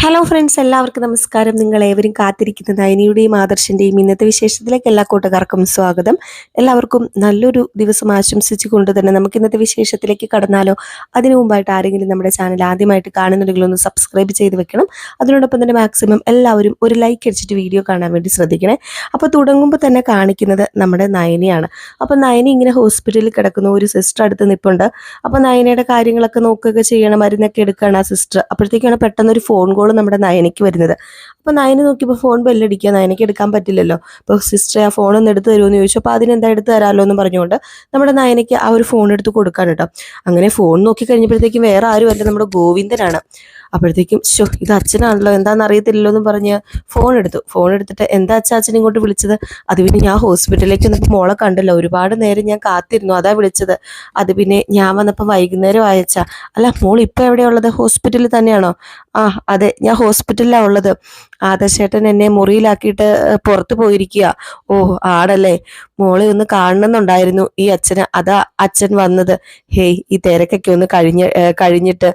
Hello friends, എല്ലാവർക്കും നമസ്കാരം. നിങ്ങൾ ഏവരും കാത്തിരിക്കുന്ന നയനിയുടെയും ആദർശിൻ്റെയും ഇന്നത്തെ വിശേഷത്തിലേക്ക് എല്ലാ കൂട്ടുകാർക്കും സ്വാഗതം. എല്ലാവർക്കും നല്ലൊരു ദിവസം ആശംസിച്ചുകൊണ്ട് തന്നെ നമുക്ക് ഇന്നത്തെ വിശേഷത്തിലേക്ക് കടന്നാലോ. അതിനു മുമ്പായിട്ട് ആരെങ്കിലും നമ്മുടെ ചാനൽ ആദ്യമായിട്ട് കാണുന്നുണ്ടെങ്കിൽ ഒന്ന് സബ്സ്ക്രൈബ് ചെയ്ത് വെക്കണം. അതിനോടൊപ്പം തന്നെ മാക്സിമം എല്ലാവരും ഒരു ലൈക്ക് അടിച്ചിട്ട് വീഡിയോ കാണാൻ വേണ്ടി ശ്രദ്ധിക്കണേ. അപ്പോൾ തുടങ്ങുമ്പോൾ തന്നെ കാണിക്കുന്നത് നമ്മുടെ നയനിയാണ്. അപ്പോൾ നയനി ഇങ്ങനെ ഹോസ്പിറ്റലിൽ കിടക്കുന്നു, ഒരു സിസ്റ്റർ അടുത്ത് നിൽപ്പുണ്ട്. അപ്പോൾ നയനയുടെ കാര്യങ്ങളൊക്കെ നോക്കുകയൊക്കെ ചെയ്യണം, മരുന്നൊക്കെ എടുക്കുകയാണ് ആ സിസ്റ്റർ. അപ്പോഴത്തേക്കാണ് പെട്ടെന്നൊരു ഫോൺ കോൾ നമ്മുടെ നയനയ്ക്ക് വരുന്നത്. അപ്പോൾ നയന നോക്കിയപ്പോൾ ഫോൺ ബെല്ലടിക്കുക, നയനയ്ക്ക് എടുക്കാൻ പറ്റില്ലല്ലോ. അപ്പോൾ സിസ്റ്ററെ ആ ഫോൺ ഒന്ന് എടുത്ത് തരുമോ എന്ന് ചോദിച്ചു. അപ്പോൾ അതിനെന്താ എടുത്ത് തരാമല്ലോ എന്ന് പറഞ്ഞുകൊണ്ട് നമ്മുടെ നയനയ്ക്ക് ആ ഒരു ഫോൺ എടുത്ത് കൊടുക്കാൻ കേട്ടോ. അങ്ങനെ ഫോൺ നോക്കി കഴിഞ്ഞപ്പോഴത്തേക്കും വേറെ ആരുമല്ല, നമ്മുടെ ഗോവിന്ദനാണ്. അപ്പോഴത്തേക്കും ഇത് അച്ഛനാണല്ലോ, എന്താണെന്ന് അറിയത്തില്ലല്ലോ എന്ന് പറഞ്ഞ് ഫോൺ എടുത്തിട്ട് എന്താ അച്ഛൻ ഇങ്ങോട്ട് വിളിച്ചത്? അത് പിന്നെ ഞാൻ ഹോസ്പിറ്റലിലേക്ക് വന്നപ്പോൾ മോളെ കണ്ടല്ലോ, ഒരുപാട് നേരം ഞാൻ കാത്തിരുന്നു, അതാ വിളിച്ചത്. അത് പിന്നെ ഞാൻ വന്നപ്പോൾ വൈകുന്നേരം അയച്ച. അല്ല, മോൾ ഇപ്പം എവിടെയുള്ളത്? ഹോസ്പിറ്റലിൽ തന്നെയാണോ? ആ അതെ, ഞാൻ ഹോസ്പിറ്റലിലാണ് ഉള്ളത്. ആദർശേട്ടൻ എന്നെ മുറിയിലാക്കിയിട്ട് പുറത്ത് പോയിരിക്കുക. ഓ ആടല്ലേ, മോളെ ഒന്ന് കാണണമെന്നുണ്ടായിരുന്നു ഈ അച്ഛന്, അതാ അച്ഛൻ വന്നത്. ഹേയ്, ഈ തിരക്കൊക്കെ ഒന്ന് കഴിഞ്ഞിട്ട്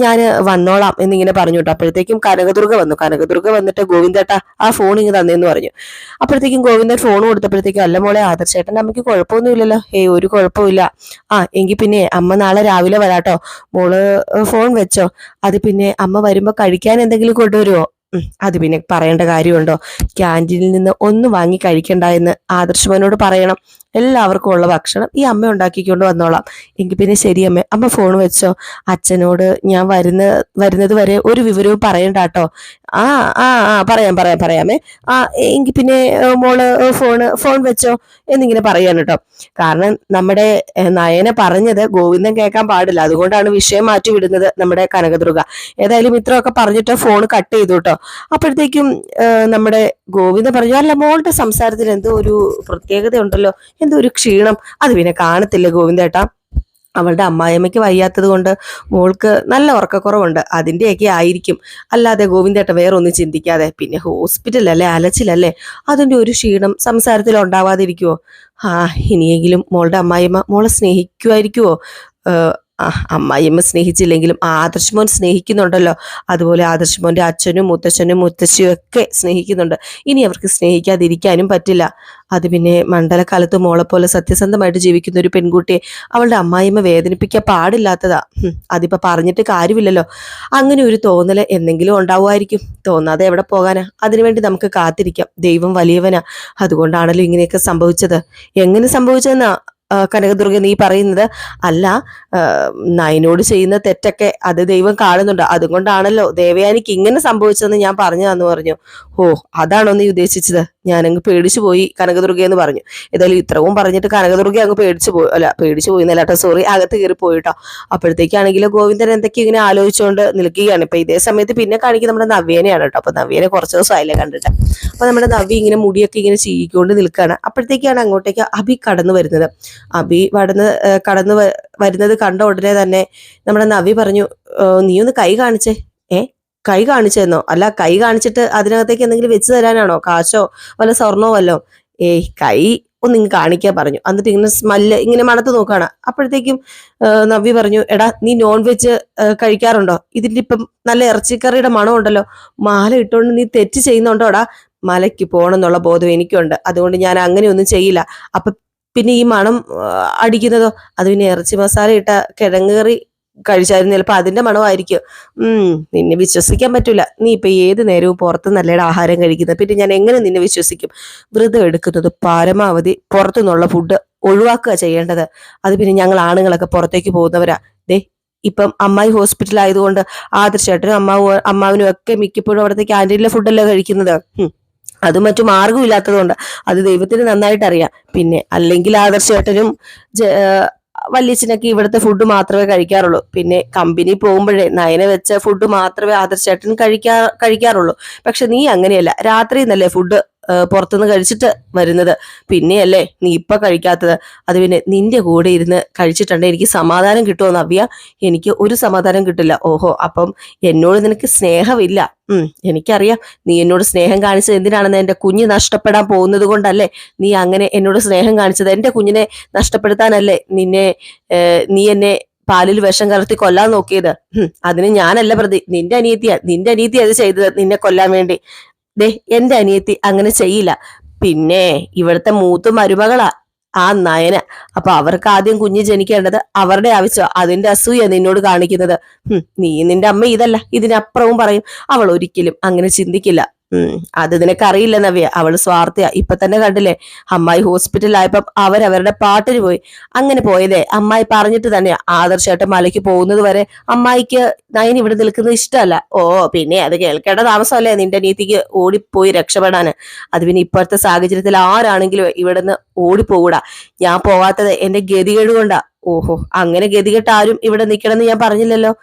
ഞാൻ വന്നോളാം എന്നിങ്ങനെ പറഞ്ഞു കേട്ടോ. അപ്പോഴത്തേക്കും കനകദുർഗ വന്നിട്ട് ഗോവിന്ദേട്ടാ ആ ഫോൺ ഇങ്ങ് തന്നേന്ന് പറഞ്ഞു. അപ്പോഴത്തേക്കും ഗോവിന്ദൻ ഫോൺ കൊടുത്തപ്പോഴത്തേക്കും അല്ല മോളെ, ആദർശേട്ടൻ്റെ അമ്മയ്ക്ക് കുഴപ്പമൊന്നുമില്ലല്ലോ. ഹേയ്, ഒരു കുഴപ്പമില്ല. ആ എങ്കിൽ പിന്നെ അമ്മ നാളെ രാവിലെ വരാട്ടോ, മോള് ഫോൺ വെച്ചോ. അത് പിന്നെ അമ്മ വരുമ്പോ കഴിക്കാൻ എന്തെങ്കിലും കൊണ്ടുവരുമോ? അത് പിന്നെ പറയേണ്ട കാര്യമുണ്ടോ? ക്യാൻറ്റീനിൽ നിന്ന് ഒന്നും വാങ്ങി കഴിക്കണ്ട എന്ന് ആദർശമനോട് പറയണം. എല്ലാവർക്കും ഉള്ള ഭക്ഷണം ഈ അമ്മ ഉണ്ടാക്കിക്കൊണ്ട് വന്നോളാം. എങ്കിൽ പിന്നെ ശരി അമ്മ, അമ്മ ഫോൺ വെച്ചോ. അച്ഛനോട് ഞാൻ വരുന്നത് വരെ ഒരു വിവരവും പറയണ്ട കേട്ടോ. ആ ആ ആ പറയാമേ. ആ എങ്കിൽ പിന്നെ മോള് ഫോൺ വെച്ചോ എന്നിങ്ങനെ പറയാൻ കേട്ടോ. കാരണം നമ്മുടെ നയന പറഞ്ഞത് ഗോവിന്ദൻ കേൾക്കാൻ പാടില്ല, അതുകൊണ്ടാണ് വിഷയം മാറ്റി വിടുന്നത് നമ്മുടെ കനകദുർഗ. ഏതായാലും ഇത്രയൊക്കെ പറഞ്ഞിട്ട് ഫോൺ കട്ട് ചെയ്തു കേട്ടോ. അപ്പോഴത്തേക്കും നമ്മുടെ ഗോവിന്ദൻ പറഞ്ഞു, അല്ല മോളുടെ സംസാരത്തിന് എന്തോ ഒരു പ്രത്യേകത ഉണ്ടല്ലോ, എന്തോ ഒരു ക്ഷീണം. അത് പിന്നെ കാണത്തില്ല ഗോവിന്ദേട്ടാ, അവളുടെ അമ്മായിയമ്മയ്ക്ക് വയ്യാത്തത് കൊണ്ട് മോൾക്ക് നല്ല ഉറക്കക്കുറവുണ്ട്, അതിൻ്റെയൊക്കെ ആയിരിക്കും. അല്ലാതെ ഗോവിന്ദേട്ട വേറെ ഒന്നും ചിന്തിക്കാതെ. പിന്നെ ഹോസ്പിറ്റലല്ലേ, അലച്ചിലല്ലേ, അതിൻ്റെ ഒരു ക്ഷീണം സംസാരത്തിൽ ഉണ്ടാവാതിരിക്കുവോ? ആ ഇനിയെങ്കിലും മോളുടെ അമ്മായിയമ്മ മോളെ സ്നേഹിക്കുമായിരിക്കുവോ? അമ്മായിയമ്മ സ്നേഹിച്ചില്ലെങ്കിലും ആദർശമോൻ സ്നേഹിക്കുന്നുണ്ടല്ലോ. അതുപോലെ ആദർശമോന്റെ അച്ഛനും മുത്തച്ഛനും മുത്തശ്ശിയും ഒക്കെ സ്നേഹിക്കുന്നുണ്ട്. ഇനി അവർക്ക് സ്നേഹിക്കാതിരിക്കാനും പറ്റില്ല. അത് പിന്നെ മണ്ഡലകാലത്ത് മോളെ പോലെ സത്യസന്ധമായിട്ട് ജീവിക്കുന്ന ഒരു പെൺകുട്ടിയെ അവളുടെ അമ്മായിയമ്മ വേദനിപ്പിക്കാൻ പാടില്ലാത്തതാ. അതിപ്പോ പറഞ്ഞിട്ട് കാര്യമില്ലല്ലോ. അങ്ങനെ ഒരു തോന്നല് എന്തെങ്കിലും ഉണ്ടാവുമായിരിക്കും. തോന്നാതെ എവിടെ പോകാനാ? അതിനുവേണ്ടി നമുക്ക് കാത്തിരിക്കാം. ദൈവം വലിയവനാ, അതുകൊണ്ടാണല്ലോ ഇങ്ങനെയൊക്കെ സംഭവിച്ചത്. എങ്ങനെ സംഭവിച്ചതെന്നാ കനകദുർഗ നീ പറയുന്നത്? അല്ല, നയനോട് ചെയ്യുന്ന തെറ്റൊക്കെ അത് ദൈവം കാണുന്നുണ്ട്, അതുകൊണ്ടാണല്ലോ ദേവയാനിക്ക് ഇങ്ങനെ സംഭവിച്ചതെന്ന് ഞാൻ പറഞ്ഞതാന്ന് പറഞ്ഞു. ഓ അതാണോ നീ ഉദ്ദേശിച്ചത്? ഞാനങ്ങ് പേടിച്ചു പോയി കനകദുർഗ എന്ന് പറഞ്ഞു. ഏതായാലും ഇത്രവും പറഞ്ഞിട്ട് കനകദുർഗ അങ്ങ് പേടിച്ചു പോയി എന്നല്ല കേട്ടോ, സോറി, അകത്ത് കയറി പോയിട്ടോ. അപ്പോഴത്തേക്കാണെങ്കിലും ഗോവിന്ദൻ എന്തൊക്കെ ഇങ്ങനെ ആലോചിച്ചുകൊണ്ട് നിൽക്കുകയാണ്. ഇപ്പൊ ഇതേ സമയത്ത് പിന്നെ കാണിക്കുന്നത് നമ്മുടെ നവ്യനെയാണ് കേട്ടോ. അപ്പൊ നവ്യനെ കുറച്ച് ദിവസമായില്ലേ കണ്ടിട്ട്. അപ്പൊ നമ്മുടെ നവ്യ ഇങ്ങനെ മുടിയൊക്കെ ഇങ്ങനെ ചീകിക്കൊണ്ട് നിൽക്കുകയാണ്. അപ്പോഴത്തേക്കാണ് അങ്ങോട്ടേക്ക് അഭി കടന്നു വരുന്നത്. അഭി കടന്നു വരുന്നത് കണ്ട ഉടനെ തന്നെ നമ്മുടെ നവ്യ പറഞ്ഞു, നീ ഒന്ന് കൈ കാണിച്ചേ. കൈ കാണിച്ചെന്നോ? അല്ല, കൈ കാണിച്ചിട്ട് അതിനകത്തേക്ക് എന്തെങ്കിലും വെച്ച് തരാനാണോ? കാശോ വല്ല സ്വർണ്ണോ വല്ലോ? കൈ ഒന്ന് ഇങ്ങ് കാണിക്കാൻ പറഞ്ഞു. എന്നിട്ട് ഇങ്ങനെ സ്മെല്ല് ഇങ്ങനെ മണത്ത് നോക്കുകയാണ്. അപ്പോഴത്തേക്കും നവ്യ പറഞ്ഞു, എടാ നീ നോൺ വെജ് കഴിക്കാറുണ്ടോ? ഇതിന്റെ ഇപ്പം നല്ല ഇറച്ചിക്കറിയുടെ മണം ഉണ്ടല്ലോ, മാല ഇട്ടുകൊണ്ട് നീ തെറ്റ് ചെയ്യുന്നുണ്ടോടാ? മലയ്ക്ക് പോകണമെന്നുള്ള ബോധം എനിക്കുണ്ട്, അതുകൊണ്ട് ഞാൻ അങ്ങനെയൊന്നും ചെയ്യില്ല. അപ്പൊ പിന്നെ ഈ മണം അടിക്കുന്നതോ? അത് പിന്നെ ഇറച്ചി മസാല ഇട്ട കിഴങ്ങ് കറി കഴിച്ചായിരുന്നു, ചിലപ്പോൾ അതിന്റെ മണമായിരിക്കും. നിന്നെ വിശ്വസിക്കാൻ പറ്റൂല. നീ ഇപ്പൊ ഏത് നേരവും പുറത്ത് നല്ലയുടെ ആഹാരം കഴിക്കുന്നത്, പിന്നെ ഞാൻ എങ്ങനെ നിന്നെ വിശ്വസിക്കും? വ്രതം എടുക്കുന്നത് പരമാവധി പുറത്തുനിന്നുള്ള ഫുഡ് ഒഴിവാക്കുക ചെയ്യേണ്ടത്. അത് പിന്നെ ഞങ്ങൾ ആണുങ്ങളൊക്കെ പുറത്തേക്ക് പോകുന്നവരാ. ഇപ്പം അമ്മായി ഹോസ്പിറ്റൽ ആയതുകൊണ്ട് ആദർശേട്ടനും അമ്മാവനും ഒക്കെ മിക്കപ്പോഴും അവിടുത്തെ ക്യാൻറ്റീനിലെ ഫുഡല്ലേ കഴിക്കുന്നത്. അത് മറ്റു മാർഗമില്ലാത്തതുകൊണ്ട് അത് ദൈവത്തിന് നന്നായിട്ട് അറിയാം. പിന്നെ അല്ലെങ്കിൽ ആദർശേട്ടനും വല്യച്ഛനൊക്കെ ഇവിടുത്തെ ഫുഡ് മാത്രമേ കഴിക്കാറുള്ളൂ. പിന്നെ കമ്പനി പോകുമ്പോഴേ നയന വെച്ച ഫുഡ് മാത്രമേ ആദർശേട്ടൻ കഴിക്കാറുള്ളൂ. പക്ഷെ നീ അങ്ങനെയല്ല, രാത്രി എന്നല്ലേ ഫുഡ് പുറത്തുനിന്ന് കഴിച്ചിട്ട് വരുന്നത്, പിന്നെയല്ലേ നീ ഇപ്പൊ കഴിക്കാത്തത്. അത് പിന്നെ നിന്റെ കൂടെ ഇരുന്ന് കഴിച്ചിട്ടുണ്ട് എനിക്ക് സമാധാനം കിട്ടുമോ നവ്യ? എനിക്ക് ഒരു സമാധാനം കിട്ടില്ല. ഓഹോ, അപ്പം എന്നോട് നിനക്ക് സ്നേഹമില്ല. എനിക്കറിയാം, നീ എന്നോട് സ്നേഹം കാണിച്ചത് എന്തിനാണെന്ന്. എന്റെ കുഞ്ഞ് നഷ്ടപ്പെടാൻ പോകുന്നത് കൊണ്ടല്ലേ നീ അങ്ങനെ എന്നോട് സ്നേഹം കാണിച്ചത്? എന്റെ കുഞ്ഞിനെ നഷ്ടപ്പെടുത്താനല്ലേ നീ എന്നെ പാലിൽ വിഷം കലർത്തി കൊല്ലാൻ നോക്കിയത്. അതിന് ഞാനല്ല പ്രതി, നിന്റെ അനിയത്തിയാ അത് ചെയ്തത്, നിന്നെ കൊല്ലാൻ വേണ്ടി. ദേ, എന്റെ അനിയത്തി അങ്ങനെ ചെയ്യില്ല. പിന്നെ ഇവിടുത്തെ മൂത്ത മരുമകളാ ആ നയന. അപ്പൊ അവർക്ക് ആദ്യം കുഞ്ഞ് ജനിക്കേണ്ടത് അവരുടെ ആവശ്യം. അതിന്റെ അസൂയ നിന്നോട് കാണിക്കുന്നത്. നീ നിന്റെ അമ്മ ഇതല്ല ഇതിനപ്പുറവും പറയും. അവൾ ഒരിക്കലും അങ്ങനെ ചിന്തിക്കില്ല. അത് നിനക്കറിയില്ല നവ്യ, അവള് സ്വാർത്ഥയ. ഇപ്പൊ തന്നെ കണ്ടില്ലേ, അമ്മായി ഹോസ്പിറ്റലിലായപ്പം അവരവരുടെ പാട്ടിന് പോയി. അങ്ങനെ പോയതേ അമ്മായി പറഞ്ഞിട്ട് തന്നെയാ. ആദർശായിട്ട് മലയ്ക്ക് പോകുന്നത് വരെ അമ്മായിക്ക് നയൻ ഇവിടെ നിൽക്കുന്നത് ഇഷ്ടമല്ല. ഓ പിന്നെ അത് കേൾക്കേണ്ട താമസമല്ലേ നിന്റെ നീതിക്ക് ഓടിപ്പോയി രക്ഷപ്പെടാന്. അത് പിന്നെ ഇപ്പോഴത്തെ സാഹചര്യത്തിൽ ആരാണെങ്കിലും ഇവിടുന്ന് ഓടിപ്പോകൂടാ. ഞാൻ പോകാത്തത് എന്റെ ഗതികേട് കൊണ്ടാ. ഓഹോ, അങ്ങനെ ഗതികെട്ട് ആരും ഇവിടെ നിൽക്കണമെന്ന് ഞാൻ പറഞ്ഞില്ലല്ലോ.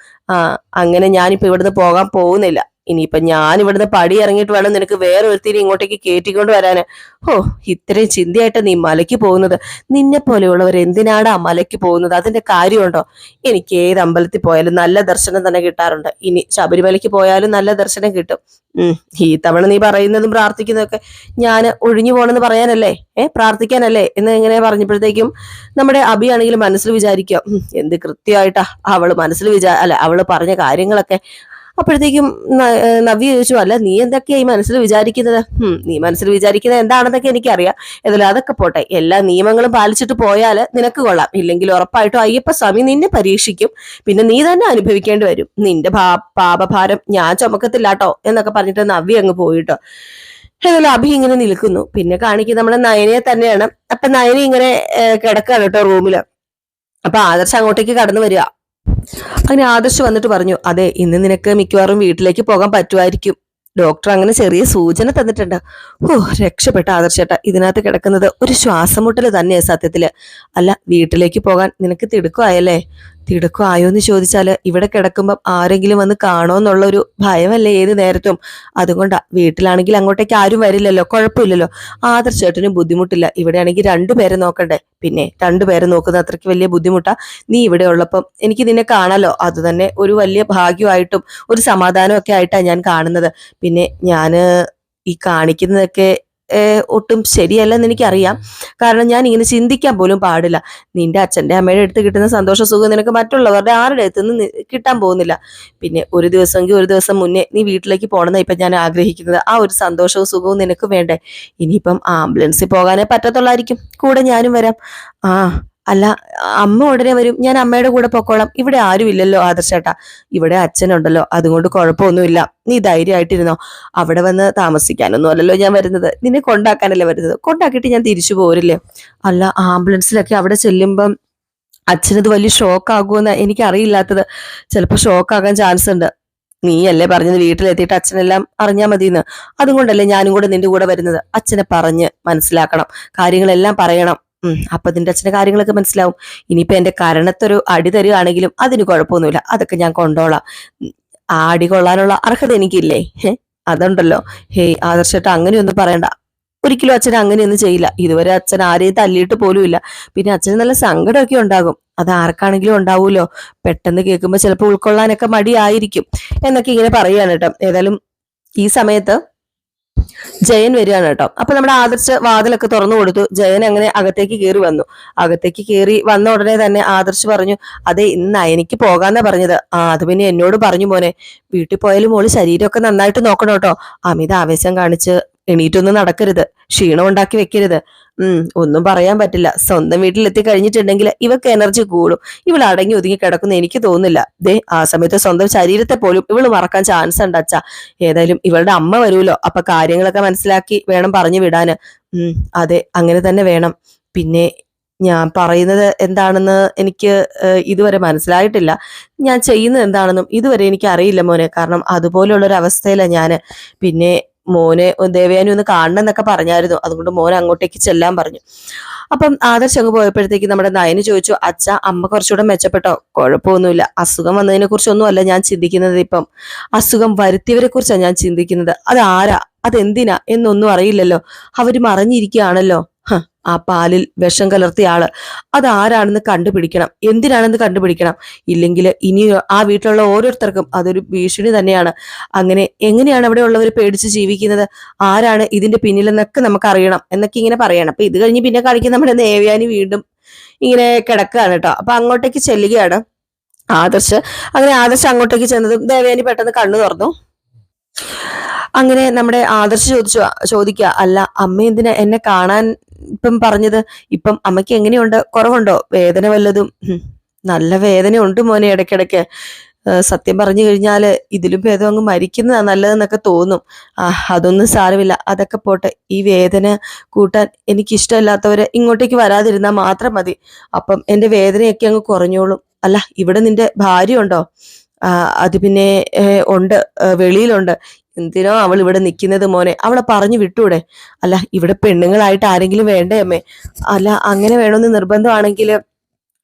അങ്ങനെ ഞാനിപ്പോ ഇവിടുന്ന് പോകാൻ പോകുന്നില്ല. ഇനിയിപ്പൊ ഞാൻ ഇവിടുന്ന് പടി ഇറങ്ങിയിട്ട് വേണം നിനക്ക് വേറെ ഒരുത്തിരി ഇങ്ങോട്ടേക്ക് കയറ്റിക്കൊണ്ട് വരാന്. ഓ, ഇത്രയും ചിന്തയായിട്ട് നീ മലയ്ക്ക് പോകുന്നത്. നിന്നെ പോലെയുള്ളവർ എന്തിനാടാ മലയ്ക്ക് പോകുന്നത്? അതിന്റെ കാര്യമുണ്ടോ? എനിക്ക് ഏത് അമ്പലത്തിൽ പോയാലും നല്ല ദർശനം തന്നെ കിട്ടാറുണ്ട്. ഇനി ശബരിമലയ്ക്ക് പോയാലും നല്ല ദർശനം കിട്ടും. ഈ തവണ നീ പറയുന്നതും പ്രാർത്ഥിക്കുന്നതൊക്കെ ഞാൻ ഒഴിഞ്ഞു പോണെന്ന് പറയാനല്ലേ, പ്രാർത്ഥിക്കാനല്ലേ എന്ന് എങ്ങനെ പറഞ്ഞപ്പോഴത്തേക്കും നമ്മുടെ അഭിയാണെങ്കിലും മനസ്സിൽ വിചാരിക്കുക, എന്ത് കൃത്യമായിട്ടാ അവള് മനസ്സിൽ അവള് പറഞ്ഞ കാര്യങ്ങളൊക്കെ. അപ്പോഴത്തേക്കും നവ്യ ചോദിച്ചു, അല്ല നീ എന്തൊക്കെയാ ഈ മനസ്സിൽ വിചാരിക്കുന്നത്? നീ മനസ്സിൽ വിചാരിക്കുന്നത് എന്താണെന്നൊക്കെ എനിക്കറിയാം. ഏതായാലും അതൊക്കെ പോട്ടെ, എല്ലാ നിയമങ്ങളും പാലിച്ചിട്ട് പോയാൽ നിനക്ക് കൊള്ളാം. ഇല്ലെങ്കിൽ ഉറപ്പായിട്ടും അയ്യപ്പ സ്വാമി നിന്നെ പരീക്ഷിക്കും. പിന്നെ നീ തന്നെ അനുഭവിക്കേണ്ടി വരും. നിന്റെ പാപഭാരം ഞാൻ ചുമക്കത്തില്ലാട്ടോ എന്നൊക്കെ പറഞ്ഞിട്ട് നവ്യ അങ്ങ് പോയിട്ടോ. ഏതായാലും അഭി ഇങ്ങനെ നിൽക്കുന്നു. പിന്നെ കാണിക്കുന്നത് നമ്മുടെ നയനയെ തന്നെയാണ്. അപ്പൊ നയന ഇങ്ങനെ കിടക്കാണ് കേട്ടോ റൂമില്. അപ്പൊ ആദർശ് അങ്ങോട്ടേക്ക് കടന്നു വരിക. അങ്ങനെ ആദർശ് വന്നിട്ട് പറഞ്ഞു, അതെ ഇന്ന് നിനക്ക് മിക്കവാറും വീട്ടിലേക്ക് പോകാൻ പറ്റുമായിരിക്കും. ഡോക്ടർ അങ്ങനെ ചെറിയ സൂചന തന്നിട്ടുണ്ട്. ഓ, രക്ഷപ്പെട്ട ആദർശേട്ടാ. ഇതിനകത്ത് കിടക്കുന്നത് ഒരു ശ്വാസം മുട്ടല് തന്നെയാ സത്യത്തില്. അല്ല, വീട്ടിലേക്ക് പോകാൻ നിനക്ക് തിടുക്കമായല്ലേ? തിടുക്കമായോ എന്ന് ചോദിച്ചാല് ഇവിടെ കിടക്കുമ്പം ആരെങ്കിലും വന്ന് കാണോന്നുള്ള ഒരു ഭയമല്ലേ ഏത് നേരത്തും. അതുകൊണ്ടാ. വീട്ടിലാണെങ്കിൽ അങ്ങോട്ടേക്ക് ആരും വരില്ലല്ലോ, കുഴപ്പമില്ലല്ലോ. ആദർശേട്ടനും ബുദ്ധിമുട്ടില്ല. ഇവിടെ ആണെങ്കിൽ രണ്ടുപേരെ നോക്കണ്ടേ. പിന്നെ രണ്ടുപേരെ നോക്കുന്ന അത്രയ്ക്ക് വലിയ ബുദ്ധിമുട്ടാ. നീ ഇവിടെ ഉള്ളപ്പം എനിക്ക് നിന്നെ കാണാലോ. അത് തന്നെ ഒരു വലിയ ഭാഗ്യമായിട്ടും ഒരു സമാധാനം ഒക്കെ ആയിട്ടാണ് ഞാൻ കാണുന്നത്. പിന്നെ ഞാന് ഈ കാണിക്കുന്നതൊക്കെ ഒട്ടും ശരിയല്ലെന്ന് എനിക്കറിയാം. കാരണം ഞാൻ ഇങ്ങനെ ചിന്തിക്കാൻ പോലും പാടില്ല. നിന്റെ അച്ഛന്റെ അമ്മയുടെ അടുത്ത് കിട്ടുന്ന സന്തോഷ സുഖം നിനക്ക് മറ്റുള്ളവരുടെ ആരുടെ അടുത്ത് നിന്ന് കിട്ടാൻ പോകുന്നില്ല. പിന്നെ ഒരു ദിവസമെങ്കിൽ ഒരു ദിവസം മുന്നേ നീ വീട്ടിലേക്ക് പോകണമെന്ന് ഇപ്പൊ ഞാൻ ആഗ്രഹിക്കുന്നത്. ആ ഒരു സന്തോഷവും സുഖവും നിനക്ക് വേണ്ടേ? ഇനിയിപ്പം ആംബുലൻസിൽ പോകാനേ പറ്റത്തുള്ളായിരിക്കും. കൂടെ ഞാനും വരാം. ആ അല്ല, അമ്മ ഉടനെ വരും, ഞാൻ അമ്മയുടെ കൂടെ പൊക്കോളാം. ഇവിടെ ആരും ഇല്ലല്ലോ ആദർശേട്ടാ, ഇവിടെ അച്ഛനുണ്ടല്ലോ, അതുകൊണ്ട് കുഴപ്പമൊന്നുമില്ല. നീ ധൈര്യമായിട്ടിരുന്നോ. അവിടെ വന്ന് താമസിക്കാനൊന്നും അല്ലല്ലോ ഞാൻ വരുന്നത്, നിന്നെ കൊണ്ടാക്കാനല്ലേ വരുന്നത്. കൊണ്ടാക്കിയിട്ട് ഞാൻ തിരിച്ചു പോരില്ലേ? അല്ല, ആംബുലൻസിലൊക്കെ അവിടെ ചെല്ലുമ്പം അച്ഛനത് വലിയ ഷോക്ക് ആകുമെന്ന് എനിക്ക് അറിയില്ലാത്തത്. ചിലപ്പോൾ ഷോക്ക് ആകാൻ ചാൻസ് ഉണ്ട്. നീയല്ലേ പറഞ്ഞത് വീട്ടിലെത്തിയിട്ട് അച്ഛനെല്ലാം അറിഞ്ഞാൽ മതിയെന്ന്. അതുകൊണ്ടല്ലേ ഞാനും കൂടെ നിന്റെ കൂടെ വരുന്നത്. അച്ഛനെ പറഞ്ഞ് മനസ്സിലാക്കണം, കാര്യങ്ങളെല്ലാം പറയണം. അപ്പൊ നിന്റെ അച്ഛന്റെ കാര്യങ്ങളൊക്കെ മനസ്സിലാവും. ഇനിയിപ്പോ എന്റെ കരണത്തൊരു അടി തരികയാണെങ്കിലും അതിന് കുഴപ്പമൊന്നുമില്ല, അതൊക്കെ ഞാൻ കൊണ്ടോളാം. ആ അടി കൊള്ളാനുള്ള അർഹത എനിക്കില്ലേ? അതുണ്ടല്ലോ. ഹേയ് ആദർശേട്ടാ, അങ്ങനെയൊന്നും പറയണ്ട. ഒരിക്കലും അച്ഛൻ അങ്ങനെയൊന്നും ചെയ്യില്ല. ഇതുവരെ അച്ഛൻ ആരെയും തല്ലിയിട്ട് പോലും ഇല്ല. പിന്നെ അച്ഛന് നല്ല സങ്കടമൊക്കെ ഉണ്ടാകും. അത് ആർക്കാണെങ്കിലും ഉണ്ടാവൂലോ. പെട്ടെന്ന് കേൾക്കുമ്പോൾ ചിലപ്പോൾ ഉൾക്കൊള്ളാനൊക്കെ മടിയായിരിക്കും എന്നൊക്കെ ഇങ്ങനെ പറയുകയാണ് കേട്ടോ. ഏതായാലും ഈ സമയത്ത് ജയൻ വരികയാണ് കേട്ടോ. അപ്പൊ നമ്മുടെ ആദർശ് വാതിലൊക്കെ തുറന്നു കൊടുത്തു. ജയൻ അങ്ങനെ അകത്തേക്ക് കയറി വന്നു. അകത്തേക്ക് കയറി വന്ന ഉടനെ തന്നെ ആദർശ് പറഞ്ഞു, അതെ ഇന്ന് എനിക്ക് പോകാന്നാ പറഞ്ഞത്. അത് പിന്നെ എന്നോട് പറഞ്ഞു മോനെ, വീട്ടിൽ പോയാലും മോള് ശരീരമൊക്കെ നന്നായിട്ട് നോക്കണം കേട്ടോ. അമിത ആവേശം കാണിച്ച് എണീറ്റൊന്നും നടക്കരുത്, ക്ഷീണം ഉണ്ടാക്കി വെക്കരുത്. ഒന്നും പറയാൻ പറ്റില്ല. സ്വന്തം വീട്ടിലെത്തി കഴിഞ്ഞിട്ടുണ്ടെങ്കിൽ ഇവക്ക് എനർജി കൂടും. ഇവൾ അടങ്ങി ഒതുങ്ങി കിടക്കുന്ന എനിക്ക് തോന്നുന്നില്ല. ദേ, ആ സമയത്ത് സ്വന്തം ശരീരത്തെ പോലും ഇവള് മറക്കാൻ ചാൻസ് ഉണ്ട് അച്ഛാ. ഏതായാലും ഇവളുടെ അമ്മ വരുമല്ലോ, അപ്പൊ കാര്യങ്ങളൊക്കെ മനസ്സിലാക്കി വേണം പറഞ്ഞു വിടാന്. അതെ, അങ്ങനെ തന്നെ വേണം. പിന്നെ ഞാൻ പറയുന്നത് എന്താണെന്ന് എനിക്ക് ഇതുവരെ മനസ്സിലായിട്ടില്ല. ഞാൻ ചെയ്യുന്നത് എന്താണെന്നും ഇതുവരെ എനിക്ക് അറിയില്ല മോനെ. കാരണം അതുപോലുള്ള ഒരു അവസ്ഥയിലാണ് ഞാന്. പിന്നെ മോനെ ദേവയാനി ഒന്ന് കാണണം എന്നൊക്കെ പറഞ്ഞായിരുന്നു. അതുകൊണ്ട് മോനെ അങ്ങോട്ടേക്ക് ചെല്ലാൻ പറഞ്ഞു. അപ്പം ആദർശ് അങ്ങ് പോയപ്പോഴത്തേക്ക് നമ്മുടെ നയന് ചോദിച്ചു, അച്ഛ അമ്മ കുറച്ചുകൂടെ മെച്ചപ്പെട്ടോ? കുഴപ്പമൊന്നുമില്ല. അസുഖം വന്നതിനെ കുറിച്ചൊന്നും അല്ല ഞാൻ ചിന്തിക്കുന്നത്. ഇപ്പം അസുഖം വരുത്തിയവരെ കുറിച്ചാണ് ഞാൻ ചിന്തിക്കുന്നത്. അതാരാ, അതെന്തിനാ എന്നൊന്നും അറിയില്ലല്ലോ. അവര് മറിഞ്ഞിരിക്കുകയാണല്ലോ. ആ പാലിൽ വിഷം കലർത്തിയ ആള് അതാരാണെന്ന് കണ്ടുപിടിക്കണം. എന്തിനാണെന്ന് കണ്ടുപിടിക്കണം. ഇല്ലെങ്കിൽ ഇനി ആ വീട്ടിലുള്ള ഓരോരുത്തർക്കും അതൊരു ഭീഷണി തന്നെയാണ്. അങ്ങനെ എങ്ങനെയാണ് അവിടെ ഉള്ളവർ പേടിച്ച് ജീവിക്കുന്നത്? ആരാണ് ഇതിന്റെ പിന്നിലെന്നൊക്കെ നമുക്ക് അറിയണം എന്നൊക്കെ ഇങ്ങനെ പറയണം. അപ്പൊ ഇത് കഴിഞ്ഞ് പിന്നെ കാണിക്കുന്ന നമ്മുടെ ദേവയാനി വീണ്ടും ഇങ്ങനെ കിടക്കുകയാണ് കേട്ടോ. അപ്പൊ അങ്ങോട്ടേക്ക് ചെല്ലുകയാണ്. ആദർശ് ആദർശ് അങ്ങോട്ടേക്ക് ചെന്നതും ദേവയാനി പെട്ടെന്ന് കണ്ണു തുറന്നു. അങ്ങനെ നമ്മുടെ ആദർശ് ചോദിക്കുക, അല്ല അമ്മ എന്തിനാ എന്നെ കാണാൻ ഇപ്പം പറഞ്ഞത്? ഇപ്പം അമ്മയ്ക്ക് എങ്ങനെയുണ്ട്? കുറവുണ്ടോ? വേദന വല്ലതും? നല്ല വേദന ഉണ്ട് മോനെ ഇടയ്ക്കിടയ്ക്ക്. സത്യം പറഞ്ഞു കഴിഞ്ഞാല് ഇതിലും ഭേദം അങ്ങ് മരിക്കുന്നതാ നല്ലതെന്നൊക്കെ തോന്നും. അതൊന്നും സാരമില്ല, അതൊക്കെ പോട്ടെ. ഈ വേദന കൂട്ടാൻ എനിക്കിഷ്ടമല്ലാത്തവര് ഇങ്ങോട്ടേക്ക് വരാതിരുന്നാൽ മാത്രം മതി. അപ്പം എന്റെ വേദനയൊക്കെ അങ്ങ് കുറഞ്ഞോളും. അല്ല, ഇവിടെ നിന്റെ ഭാര്യ ഉണ്ടോ? അത് പിന്നെ ഉണ്ട്, വെളിയിലുണ്ട്. എന്തിനോ അവൾ ഇവിടെ നിൽക്കുന്നത് മോനെ? അവളെ പറഞ്ഞു വിട്ടൂടെ? അല്ല, ഇവിടെ പെണ്ണുങ്ങളായിട്ട് ആരെങ്കിലും വേണ്ടേ അമ്മേ? അല്ല, അങ്ങനെ വേണമെന്ന് നിർബന്ധമാണെങ്കിൽ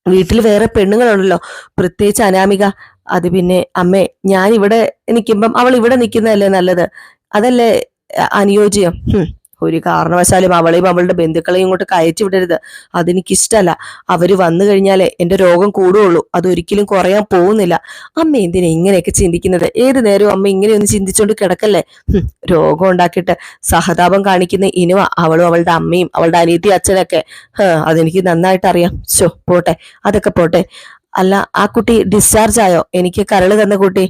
വീട്ടിൽ വേറെ പെണ്ണുങ്ങളുണ്ടല്ലോ, പ്രത്യേകിച്ച് അനാമിക. അത് പിന്നെ അമ്മേ, ഞാൻ ഇവിടെ നിൽക്കുമ്പം അവൾ ഇവിടെ നിൽക്കുന്നതല്ലേ നല്ലത്? അതല്ലേ അനുയോജ്യം? ഒരു കാരണവശാലും അവളെയും അവളുടെ ബന്ധുക്കളെയും ഇങ്ങോട്ട് കയറ്റി വിടരുത്. അതെനിക്കിഷ്ടല്ല. അവര് വന്നു കഴിഞ്ഞാലേ എന്റെ രോഗം കൂടുകയുള്ളൂ, അതൊരിക്കലും കുറയാൻ പോകുന്നില്ല. അമ്മ എന്തിനാ ഇങ്ങനെയൊക്കെ ചിന്തിക്കുന്നത്? ഏത് നേരവും അമ്മ ഇങ്ങനെയൊന്നും ചിന്തിച്ചോണ്ട് കിടക്കല്ലേ? രോഗം ഉണ്ടാക്കിയിട്ട് സഹതാപം കാണിക്കുന്ന ഇനുവ അവളും അവളുടെ അമ്മയും അവളുടെ അനിയത്തി അച്ഛനൊക്കെ. അതെനിക്ക് നന്നായിട്ട് അറിയാം. പോട്ടെ, അതൊക്കെ പോട്ടെ. അല്ല, ആ കുട്ടി ഡിസ്ചാർജ് ആയോ? എനിക്ക് കരള് തന്ന കുട്ടി.